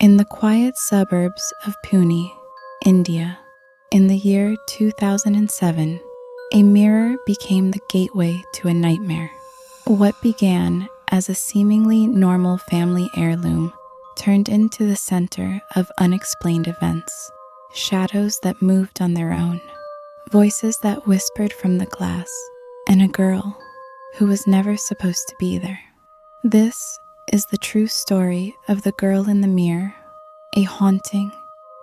In the quiet suburbs of Pune, India, in the year 2007, a mirror became the gateway to a nightmare. What began as a seemingly normal family heirloom turned into the center of unexplained events, shadows that moved on their own, voices that whispered from the glass, and a girl who was never supposed to be there. This is the true story of the girl in the mirror, a haunting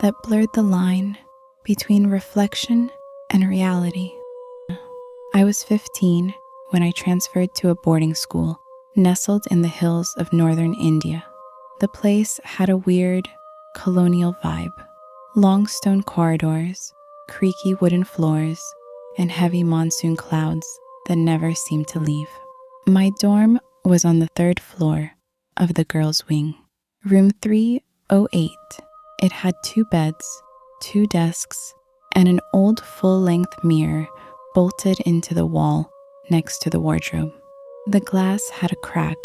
that blurred the line between reflection and reality. I was 15 when I transferred to a boarding school nestled in the hills of northern India. The place had a weird, colonial vibe. Long stone corridors, creaky wooden floors, and heavy monsoon clouds that never seemed to leave. My dorm was on the third floor of the girls' wing, room 308. It had 2 beds, 2 desks, and an old full-length mirror bolted into the wall next to the wardrobe. The glass had a crack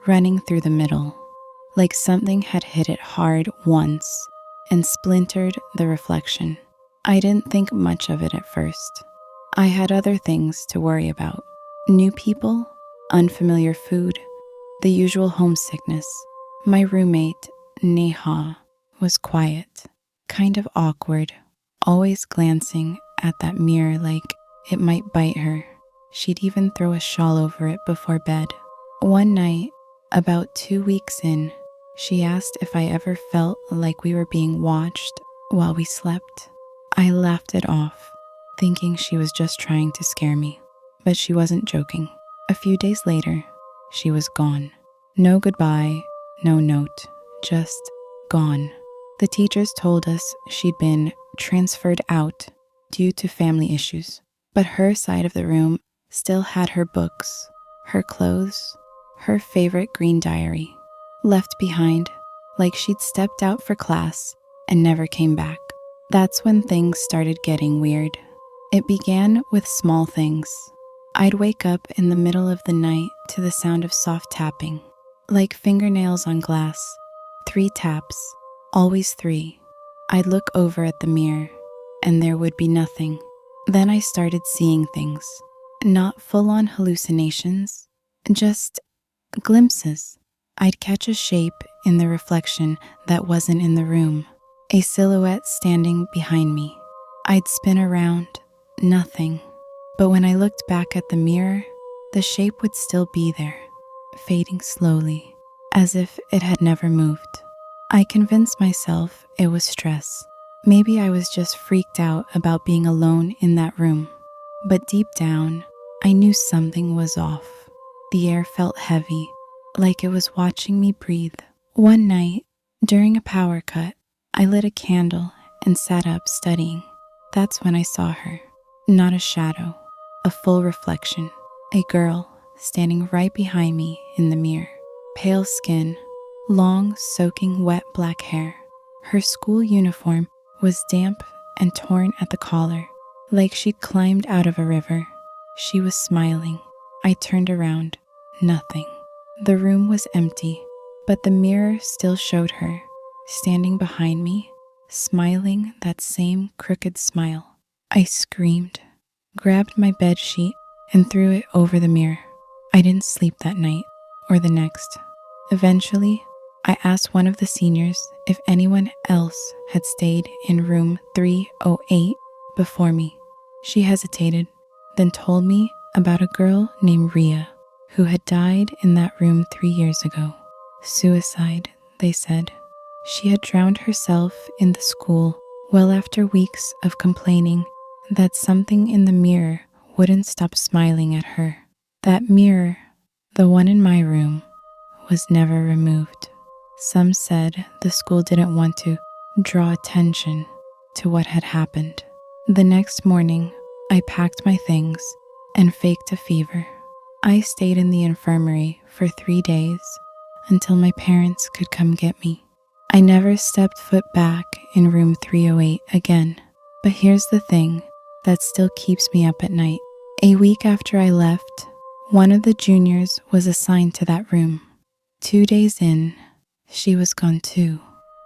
running through the middle, like something had hit it hard once and splintered the reflection. I didn't think much of it at first. I had other things to worry about. New people, unfamiliar food, the usual homesickness. My roommate, Neha, was quiet, kind of awkward, always glancing at that mirror like it might bite her. She'd even throw a shawl over it before bed. One night, about 2 weeks in, she asked if I ever felt like we were being watched while we slept. I laughed it off, thinking she was just trying to scare me, but she wasn't joking. A few days later, she was gone. No goodbye, no note, just gone. The teachers told us she'd been transferred out due to family issues, but her side of the room still had her books, her clothes, her favorite green diary, left behind like she'd stepped out for class and never came back. That's when things started getting weird. It began with small things. I'd wake up in the middle of the night to the sound of soft tapping, like fingernails on glass. 3 taps, always 3. I'd look over at the mirror, and there would be nothing. Then I started seeing things. Not full-on hallucinations, just glimpses. I'd catch a shape in the reflection that wasn't in the room, a silhouette standing behind me. I'd spin around, nothing. But when I looked back at the mirror, the shape would still be there, fading slowly, as if it had never moved. I convinced myself it was stress. Maybe I was just freaked out about being alone in that room. But deep down, I knew something was off. The air felt heavy, like it was watching me breathe. One night, during a power cut, I lit a candle and sat up studying. That's when I saw her. Not a shadow, a full reflection. A girl standing right behind me in the mirror. Pale skin, long, soaking wet black hair. Her school uniform was damp and torn at the collar, like she'd climbed out of a river. She was smiling. I turned around. Nothing. The room was empty, but the mirror still showed her, standing behind me, smiling that same crooked smile. I screamed, grabbed my bed sheet, and threw it over the mirror. I didn't sleep that night or the next. Eventually, I asked one of the seniors if anyone else had stayed in room 308 before me. She hesitated, then told me about a girl named Ria who had died in that room 3 years ago. Suicide, they said. She had drowned herself in the school well after weeks of complaining that something in the mirror wouldn't stop smiling at her. That mirror, the one in my room, was never removed. Some said the school didn't want to draw attention to what had happened. The next morning, I packed my things and faked a fever. I stayed in the infirmary for 3 days until my parents could come get me. I never stepped foot back in room 308 again. But here's the thing that still keeps me up at night. A week after I left, one of the juniors was assigned to that room. 2 days in, she was gone too.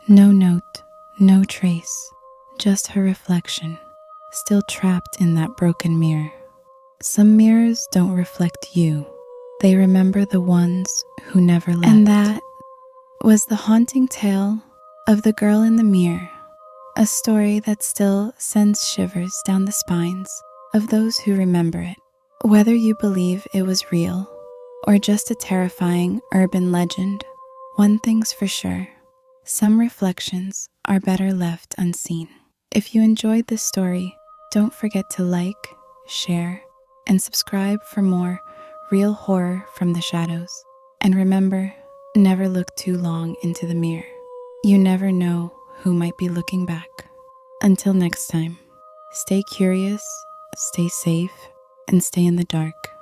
No note, no trace, just her reflection, still trapped in that broken mirror. Some mirrors don't reflect you, they remember the ones who never left. And that was the haunting tale of the girl in the mirror, a story that still sends shivers down the spines of those who remember it. Whether you believe it was real or just a terrifying urban legend, one thing's for sure, some reflections are better left unseen. If you enjoyed this story, don't forget to like, share, and subscribe for more real horror from the shadows. And remember, never look too long into the mirror. You never know who might be looking back. Until next time, stay curious, stay safe, and stay in the dark.